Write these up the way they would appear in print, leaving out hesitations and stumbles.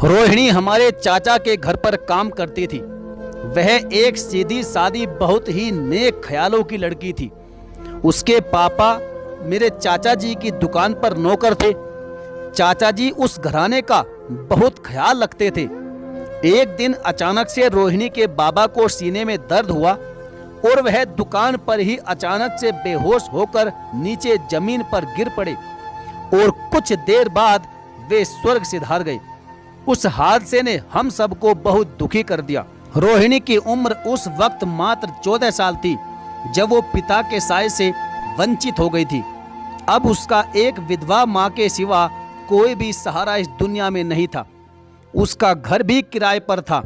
रोहिणी हमारे चाचा के घर पर काम करती थी। वह एक सीधी सादी बहुत ही नेक ख्यालों की लड़की थी। उसके पापा मेरे चाचा जी की दुकान पर नौकर थे। चाचा जी उस घराने का बहुत ख्याल रखते थे। एक दिन अचानक से रोहिणी के बाबा को सीने में दर्द हुआ और वह दुकान पर ही अचानक से बेहोश होकर नीचे जमीन पर गिर पड़े और कुछ देर बाद वे स्वर्ग सिधार गए। उस हादसे ने हम सबको बहुत दुखी कर दिया। रोहिणी की उम्र उस वक्त मात्र 14 साल थी जब वो पिता के साय से वंचित हो गई थी। अब उसका एक विधवा माँ के सिवा कोई भी सहारा इस दुनिया में नहीं था। उसका घर भी किराए पर था।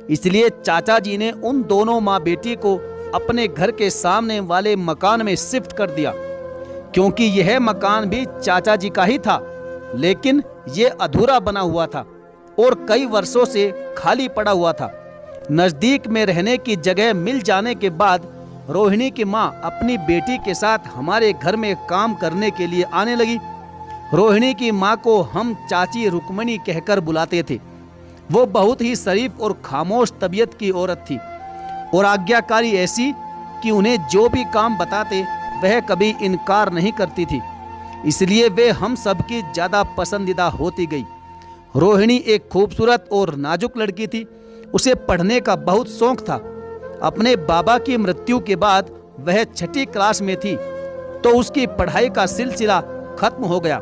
इसलिए चाचा जी ने उन दोनों माँ बेटी को अपने घर के सामने वाले मकान में शिफ्ट कर दिया, क्योंकि यह मकान भी चाचा जी का ही था, लेकिन यह अधूरा बना हुआ था और कई वर्षों से खाली पड़ा हुआ था। नजदीक में रहने की जगह मिल जाने के बाद रोहिणी की माँ अपनी बेटी के साथ हमारे घर में काम करने के लिए आने लगी। रोहिणी की माँ को हम चाची रुक्मणी कहकर बुलाते थे। वो बहुत ही शरीफ और खामोश तबीयत की औरत थी और आज्ञाकारी ऐसी कि उन्हें जो भी काम बताते वह कभी इनकार नहीं करती थी। इसलिए वे हम सबकी ज़्यादा पसंदीदा होती गई। रोहिणी एक खूबसूरत और नाजुक लड़की थी। उसे पढ़ने का बहुत शौक था। अपने बाबा की मृत्यु के बाद वह 6ठी क्लास में थी तो उसकी पढ़ाई का सिलसिला खत्म हो गया।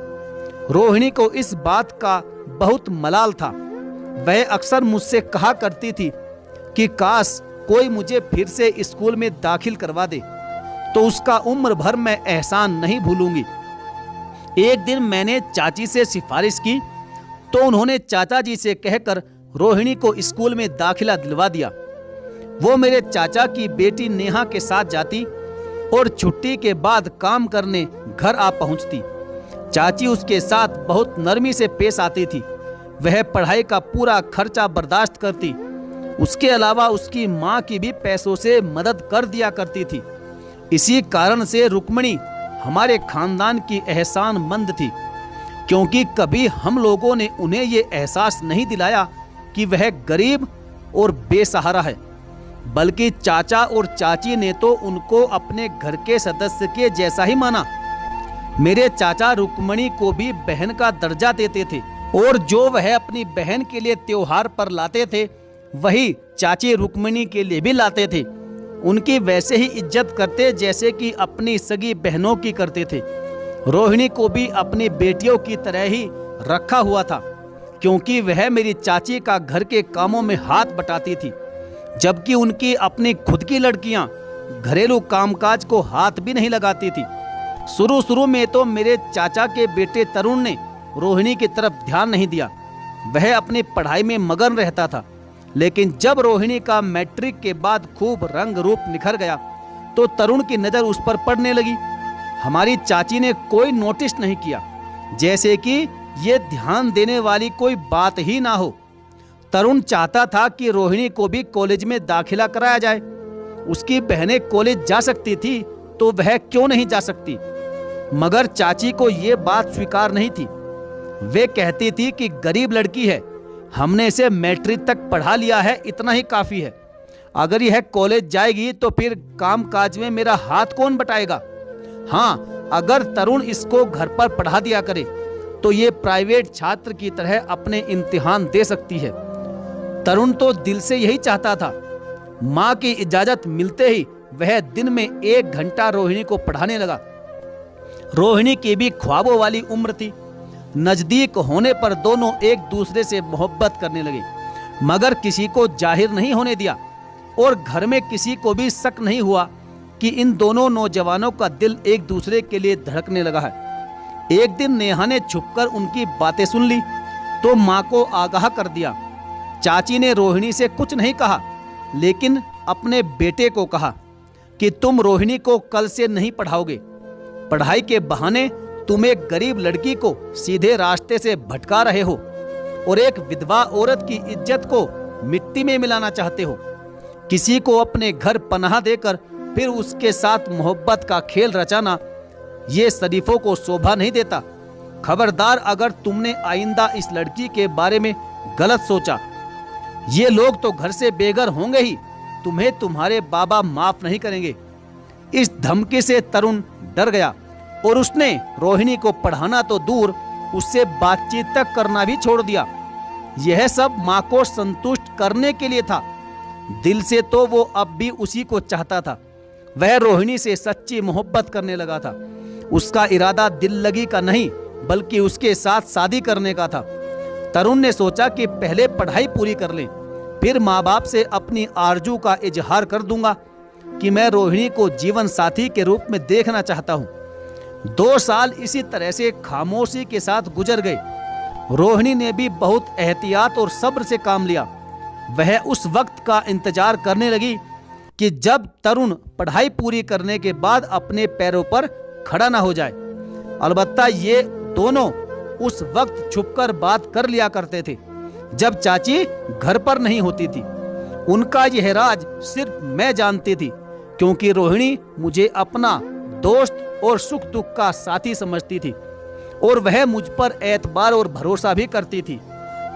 रोहिणी को इस बात का बहुत मलाल था। वह अक्सर मुझसे कहा करती थी कि काश कोई मुझे फिर से स्कूल में दाखिल करवा दे तो उसका उम्र भर मैं एहसान नहीं भूलूंगी। एक दिन मैंने चाची से सिफारिश की तो उन्होंने चाचा जी से कहकर रोहिणी को स्कूल में दाखिला दिलवा दिया। वो मेरे चाचा की बेटी नेहा के साथ जाती और छुट्टी के बाद काम करने घर आ पहुंचती। चाची उसके साथ बहुत नरमी से पेश आती थी। वह पढ़ाई का पूरा खर्चा बर्दाश्त करती। उसके अलावा उसकी माँ की भी पैसों से मदद कर दिया करती थी। इसी कारण से रुक्मणी हमारे खानदान की एहसानमंद थी, क्योंकि कभी हम लोगों ने उन्हें ये एहसास नहीं दिलाया कि वह गरीब और बेसहारा है, बल्कि चाचा और चाची ने तो उनको अपने घर के सदस्य के जैसा ही माना। मेरे चाचा रुक्मणी को भी बहन का दर्जा देते थे और जो वह अपनी बहन के लिए त्योहार पर लाते थे वही चाची रुक्मणी के लिए भी लाते थे। उनकी वैसे ही इज्जत करते जैसे कि अपनी सगी बहनों की करते थे। रोहिणी को भी अपनी बेटियों की तरह ही रखा हुआ था, क्योंकि वह मेरी चाची का घर के कामों में हाथ बटाती थी, जबकि उनकी अपनी खुद की लड़कियां घरेलू कामकाज को हाथ भी नहीं लगाती थी। शुरू में तो मेरे चाचा के बेटे तरुण ने रोहिणी की तरफ ध्यान नहीं दिया। वह अपनी पढ़ाई में मगन रहता था, लेकिन जब रोहिणी का मैट्रिक के बाद खूब रंग रूप निखर गया तो तरुण की नज़र उस पर पड़ने लगी। हमारी चाची ने कोई नोटिस नहीं किया, जैसे कि ये ध्यान देने वाली कोई बात ही ना हो। तरुण चाहता था कि रोहिणी को भी कॉलेज में दाखिला कराया जाए। उसकी बहनें कॉलेज जा सकती थी तो वह क्यों नहीं जा सकती, मगर चाची को ये बात स्वीकार नहीं थी। वे कहती थी कि गरीब लड़की है, हमने इसे मैट्रिक तक पढ़ा लिया है, इतना ही काफ़ी है। अगर यह कॉलेज जाएगी तो फिर कामकाज में मेरा हाथ कौन बटाएगा। हाँ, अगर तरुण इसको घर पर पढ़ा दिया करे तो ये प्राइवेट छात्र की तरह अपने इम्तिहान दे सकती है। तरुण तो दिल से यही चाहता था। माँ की इजाजत मिलते ही वह दिन में 1 घंटा रोहिणी को पढ़ाने लगा। रोहिणी की भी ख्वाबों वाली उम्र थी। नजदीक होने पर दोनों एक दूसरे से मोहब्बत करने लगे, मगर किसी को जाहिर नहीं होने दिया और घर में किसी को भी शक नहीं हुआ कि इन दोनों नौजवानों का दिल एक दूसरे के लिए धड़कने लगा है। एक दिन नेहा ने छुपकर उनकी बातें सुन ली तो माँ को आगाह कर दिया। चाची ने रोहिणी से कुछ नहीं कहा, लेकिन अपने बेटे को कहा कि तुम रोहिणी को कल से नहीं पढ़ाओगे। पढ़ाई के बहाने तुम एक गरीब लड़की को सीधे रास्ते से भटका रहे हो और एक विधवा औरत की इज्जत को मिट्टी में मिलाना चाहते हो। किसी को अपने घर पनाह देकर फिर उसके साथ मोहब्बत का खेल रचाना ये शरीफों को शोभा नहीं देता। खबरदार, अगर तुमने आइंदा इस लड़की के बारे में गलत सोचा। ये लोग तो घर से बेघर होंगे ही, तुम्हें तुम्हारे बाबा माफ नहीं करेंगे। इस धमकी से तरुण डर गया और उसने रोहिणी को पढ़ाना तो दूर, उससे बातचीत तक करना भी छोड़ दिया। यह सब माँ को संतुष्ट करने के लिए था। दिल से तो वो अब भी उसी को चाहता था। वह रोहिणी से सच्ची मोहब्बत करने लगा था। उसका इरादा दिल लगी का नहीं, बल्कि उसके साथ शादी करने का था। तरुण ने सोचा कि पहले पढ़ाई पूरी कर ले, फिर माँ बाप से अपनी आरजू का इजहार कर दूंगा कि मैं रोहिणी को जीवन साथी के रूप में देखना चाहता हूँ। 2 साल इसी तरह से खामोशी के साथ गुजर गए। रोहिणी ने भी बहुत एहतियात और सब्र से काम लिया। वह उस वक्त का इंतजार करने लगी कि जब तरुण पढ़ाई पूरी करने के बाद अपने पैरों पर खड़ा ना हो जाए। अलबत्ता ये दोनों उस वक्त छुपकर बात कर लिया करते थे, जब चाची घर पर नहीं होती थी। उनका यह राज सिर्फ मैं जानती थी, क्योंकि रोहिणी मुझे अपना दोस्त और सुख दुख का साथी समझती थी और वह मुझ पर एतबार और भरोसा भी करती थी।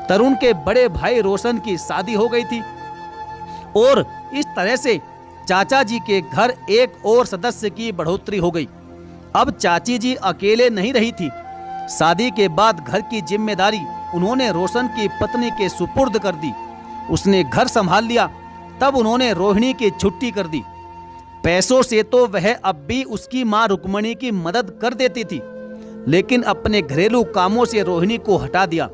तरुण के बड़े भाई रोशन की शादी हो गई थी और इस तरह से चाचा जी के घर एक और सदस्य की बढ़ोतरी हो गई। अब चाची जी अकेले नहीं रही थी। शादी के बाद घर की जिम्मेदारी उन्होंने रोशन की पत्नी के सुपुर्द कर दी। उसने घर संभाल लिया। तब उन्होंने रोहिणी की छुट्टी कर दी। पैसों से तो वह अब भी उसकी मां रुक्मणी की मदद कर देती थी, लेकिन अपने घरेलू कामों से रोहिणी को हटा दिया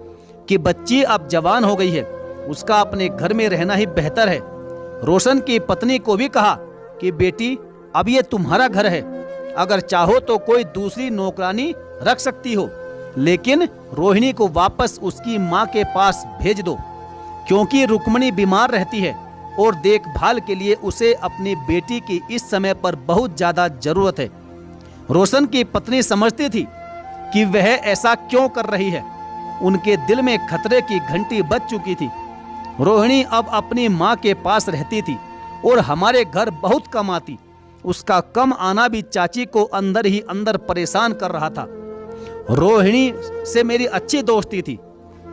कि बच्ची अब जवान हो गई है, उसका अपने घर में रहना ही बेहतर है। रोशन की पत्नी को भी कहा कि बेटी, अब ये तुम्हारा घर है, अगर चाहो तो कोई दूसरी नौकरानी रख सकती हो, लेकिन रोहिणी को वापस उसकी माँ के पास भेज दो, क्योंकि रुक्मणी बीमार रहती है और देखभाल के लिए उसे अपनी बेटी की इस समय पर बहुत ज्यादा जरूरत है। रोशन की पत्नी समझती थी कि वह ऐसा क्यों कर रही है। उनके दिल में खतरे की घंटी बज चुकी थी। रोहिणी अब अपनी माँ के पास रहती थी और हमारे घर बहुत कम आती। उसका कम आना भी चाची को अंदर ही अंदर परेशान कर रहा था। रोहिणी से मेरी अच्छी दोस्ती थी,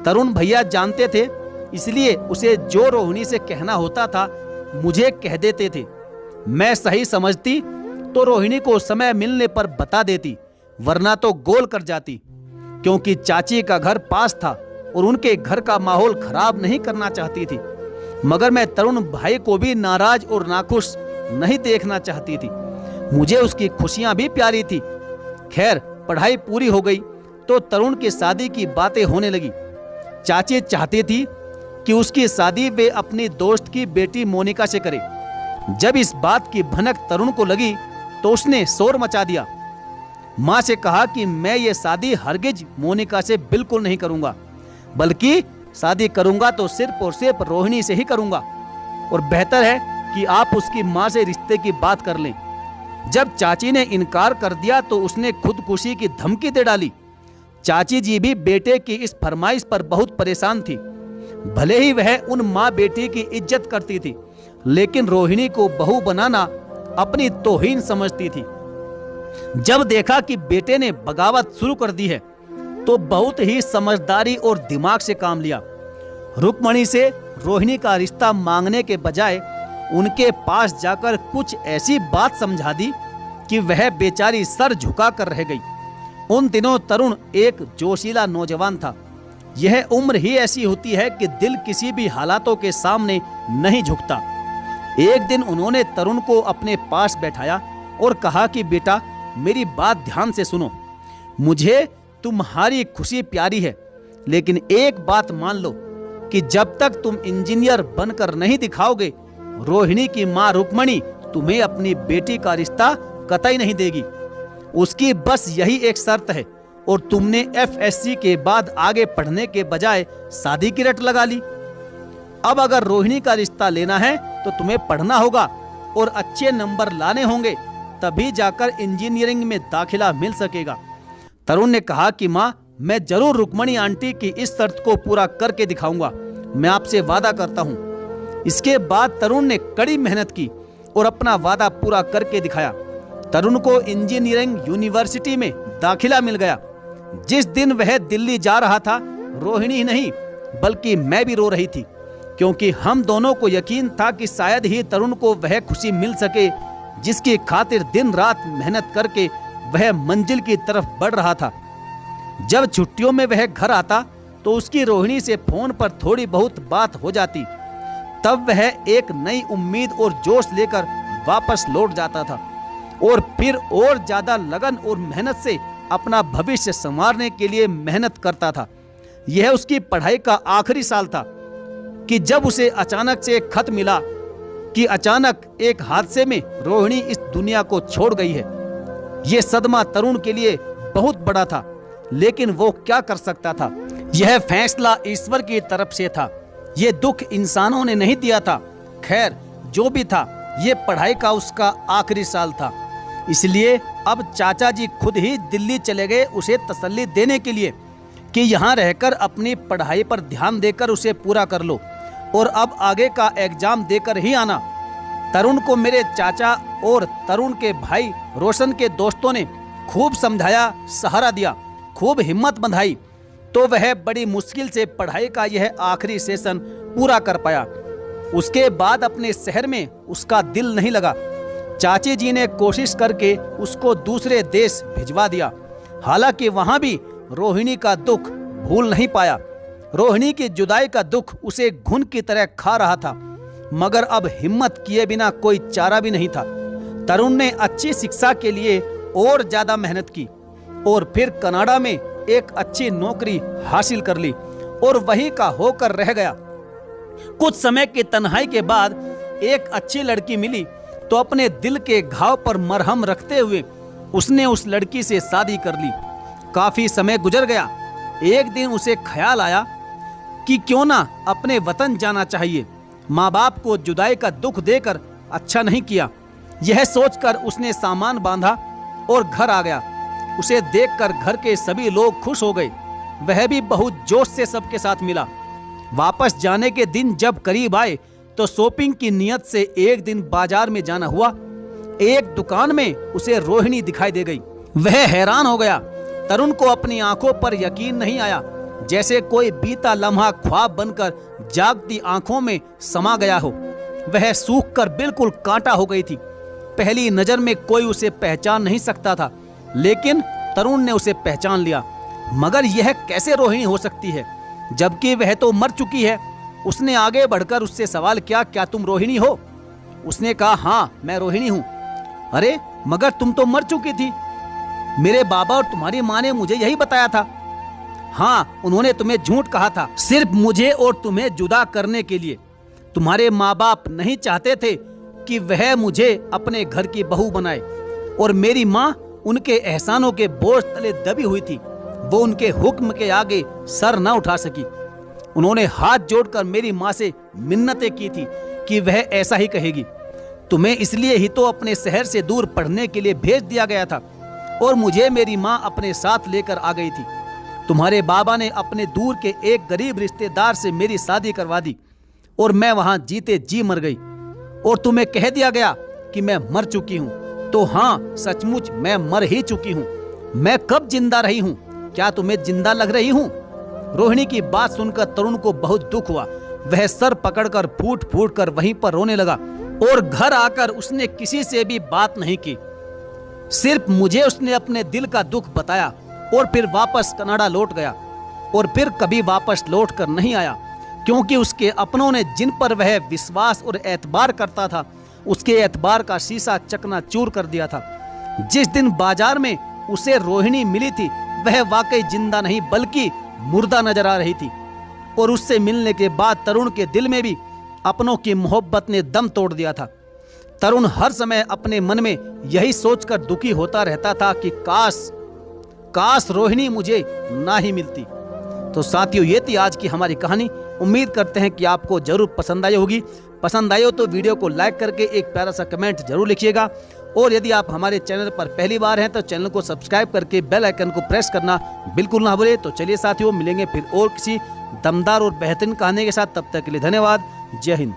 तरुण भैया जानते थे, इसलिए उसे जो रोहिणी से कहना होता था मुझे कह देते थे। मैं सही समझती तो रोहिणी को समय मिलने पर बता देती, वरना तो गोल कर जाती, क्योंकि चाची का घर पास था और उनके घर का माहौल खराब नहीं करना चाहती थी। मगर मैं तरुण भाई को भी नाराज और नाखुश नहीं देखना चाहती थी। मुझे उसकी खुशियां भी प्यारी थी। खैर, पढ़ाई पूरी हो गई तो तरुण की शादी की बातें होने लगी। चाची चाहती थी कि उसकी शादी वे अपनी दोस्त की बेटी मोनिका से करे। जब इस बात की भनक तरुण को लगी तो उसने शोर मचा दिया। माँ से कहा कि मैं ये शादी हरगिज मोनिका से बिल्कुल नहीं करूंगा, बल्कि शादी करूंगा तो सिर्फ और सिर्फ रोहिणी से ही करूंगा, और बेहतर है कि आप उसकी माँ से रिश्ते की बात कर लें। जब चाची ने इनकार कर दिया तो उसने खुदकुशी की धमकी दे डाली। चाची जी भी बेटे की इस फरमाइश पर बहुत परेशान थी। भले ही वह उन माँ बेटी की इज्जत करती थी, लेकिन रोहिणी को बहू बनाना अपनी तौहीन समझती थी। जब देखा कि बेटे ने बगावत शुरू कर दी है तो बहुत ही समझदारी और दिमाग से काम लिया। रुक्मणी से रोहिणी का रिश्ता मांगने के बजाय उनके पास जाकर कुछ ऐसी बात समझा दी कि वह बेचारी सर झुका कर रह गई। उन दिनों तरुण एक जोशीला नौजवान था। यह उम्र ही ऐसी होती है कि दिल किसी भी हालातों के सामने नहीं झुकता। एक दिन उन्होंने तरुण को अपने पास बैठाया और कहा कि बेटा, मेरी बात ध्यान से सुनो। मुझे तुम्हारी खुशी प्यारी है, लेकिन एक बात मान लो कि जब तक तुम इंजीनियर बनकर नहीं दिखाओगे, रोहिणी की माँ रुक्मणी तुम्हें अपनी बेटी का रिश्ता कतई नहीं देगी। उसकी बस यही एक शर्त है, और तुमने FSC के बाद आगे पढ़ने के बजाय शादी की रट लगा ली। अब अगर रोहिणी का रिश्ता लेना है तो तुम्हें पढ़ना होगा और अच्छे नंबर लाने होंगे, तभी जाकर इंजीनियरिंग में दाखिला मिल सकेगा। तरुण ने कहा कि माँ, मैं जरूर रुक्मणी आंटी की इस शर्त को पूरा करके दिखाऊंगा, मैं आपसे वादा करता हूँ। इसके बाद तरुण ने कड़ी मेहनत की और अपना वादा पूरा करके दिखाया। तरुण को इंजीनियरिंग यूनिवर्सिटी में दाखिला मिल गया। जिस दिन वह दिल्ली जा रहा था, रोहिणी नहीं बल्कि मैं भी रो रही थी, क्योंकि हम दोनों को यकीन था कि शायद ही तरुण को वह खुशी मिल सके जिसकी खातिर दिन रात मेहनत करके वह मंजिल की तरफ बढ़ रहा था। जब छुट्टियों में वह घर आता तो उसकी रोहिणी से फोन पर थोड़ी बहुत बात हो जाती। तब वह एक नई उम्मीद और जोश लेकर वापस लौट जाता था और फिर और ज्यादा लगन और मेहनत से अपना भविष्य संवारने के लिए मेहनत करता था। यह उसकी पढ़ाई का आखिरी साल था कि जब उसे अचानक से एक खत मिला कि अचानक एक हादसे में रोहिणी इस दुनिया को छोड़ गई है। यह सदमा तरुण के लिए बहुत बड़ा था, लेकिन वो क्या कर सकता था। यह फैसला ईश्वर की तरफ से था, यह दुख इंसानों ने नहीं दिया था। खैर जो भी था, यह पढ़ाई का उसका आखिरी साल था, इसलिए अब चाचा जी खुद ही दिल्ली चले गए उसे तसल्ली देने के लिए कि यहाँ रहकर अपनी पढ़ाई पर ध्यान देकर उसे पूरा कर लो और अब आगे का एग्जाम देकर ही आना। तरुण को मेरे चाचा और तरुण के भाई रोशन के दोस्तों ने खूब समझाया, सहारा दिया, खूब हिम्मत बंधाई, तो वह बड़ी मुश्किल से पढ़ाई का यह आखिरी सेशन पूरा कर पाया। उसके बाद अपने शहर में उसका दिल नहीं लगा। चाची जी ने कोशिश करके उसको दूसरे देश भिजवा दिया। हालांकि वहां भी रोहिणी का दुख भूल नहीं पाया। रोहिणी की जुदाई का दुख उसे घुन की तरह खा रहा था, मगर अब हिम्मत किए बिना कोई चारा भी नहीं था। तरुण ने अच्छी शिक्षा के लिए और ज्यादा मेहनत की और फिर कनाडा में एक अच्छी नौकरी हासिल कर ली और वही का होकर रह गया। कुछ समय की तन्हाई के बाद एक अच्छी लड़की मिली तो अपने दिल के घाव पर मरहम रखते हुए उसने उस लड़की से शादी कर ली। काफी समय गुजर गया। एक दिन उसे ख्याल आया कि क्यों ना अपने वतन जाना चाहिए। माँ बाप को जुदाई का दुख देकर अच्छा नहीं किया। यह सोचकर उसने सामान बांधा और घर आ गया। उसे देखकर घर के सभी लोग खुश हो गए। वह भी बहुत जोश से सबके साथ मिला। वापस जाने के दिन जब करीब आए तो शॉपिंग की नियत से एक दिन बाजार में जाना हुआ। एक दुकान में उसे रोहिणी दिखाई दे गई। वह हैरान हो गया। तरुण को अपनी आंखों पर यकीन नहीं आया, जैसे कोई बीता लम्हा ख्वाब बनकर जागती आंखों में समा गया हो। वह सूख कर बिल्कुल कांटा हो गई थी। पहली नजर में कोई उसे पहचान नहीं सकता था, लेकिन तरुण ने उसे पहचान लिया। मगर यह कैसे रोहिणी हो सकती है, जबकि वह तो मर चुकी है। उसने आगे बढ़कर उससे सवाल किया, क्या तुम रोहिणी हो? उसने कहा, हाँ मैं रोहिणी हूँ। अरे मगर तुम तो मर चुकी थी। मेरे बाबा और तुम्हारी माँ ने मुझे यही बताया था। हाँ, उन्होंने तुम्हें झूठ कहा था, सिर्फ मुझे और तुम्हें जुदा करने के लिए। तुम्हारे माँ बाप नहीं चाहते थे कि वह मुझे अपने घर की बहू बनाए, और मेरी माँ उनके एहसानों के बोझ तले दबी हुई थी। वो उनके हुक्म के आगे सर न उठा सकी। उन्होंने हाथ जोड़कर मेरी माँ से मिन्नतें की थी कि वह ऐसा ही कहेगी। तुम्हें इसलिए ही तो अपने शहर से दूर पढ़ने के लिए भेज दिया गया था, और मुझे मेरी माँ अपने साथ लेकर आ गई थी। तुम्हारे बाबा ने अपने दूर के एक गरीब रिश्तेदार से मेरी शादी करवा दी, और मैं वहां जीते जी मर गई। और तुम्हें कह दिया गया कि मैं मर चुकी हूँ। तो हाँ, सचमुच मैं मर ही चुकी हूँ। मैं कब जिंदा रही हूँ? क्या तुम्हें जिंदा लग रही हूँ? रोहिणी की बात सुनकर तरुण को बहुत दुख हुआ। वह सर पकड़कर फूट फूट कर वहीं पर रोने लगा, और घर आकर उसने किसी से भी बात नहीं की। सिर्फ मुझे उसने अपने दिल का दुख बताया, और फिर वापस कनाडा लौट गया, और फिर कभी वापस लौट कर नहीं आया, क्योंकि उसके अपनों ने जिन पर वह विश्वास और एतबार करता था, उसके एतबार का शीशा चकनाचूर कर दिया था। जिस दिन बाजार में उसे रोहिणी मिली थी, वह वाकई जिंदा नहीं बल्कि मुर्दा नजर आ रही थी। और उससे मिलने के बाद तरुण के दिल में भी अपनों की मोहब्बत ने दम तोड़ दिया था। तरुण हर समय अपने मन में यही सोचकर दुखी होता रहता था कि काश रोहिणी मुझे ना ही मिलती। तो साथियों, ये थी आज की हमारी कहानी। उम्मीद करते हैं कि आपको जरूर पसंद आई होगी। पसंद आई हो तो वीडियो को लाइक करके एक प्यारा सा कमेंट जरूर लिखिएगा, और यदि आप हमारे चैनल पर पहली बार हैं तो चैनल को सब्सक्राइब करके बेल आइकन को प्रेस करना बिल्कुल ना भूलें। तो चलिए साथियों, मिलेंगे फिर और किसी दमदार और बेहतरीन कहानी के साथ। तब तक के लिए धन्यवाद। जय हिंद।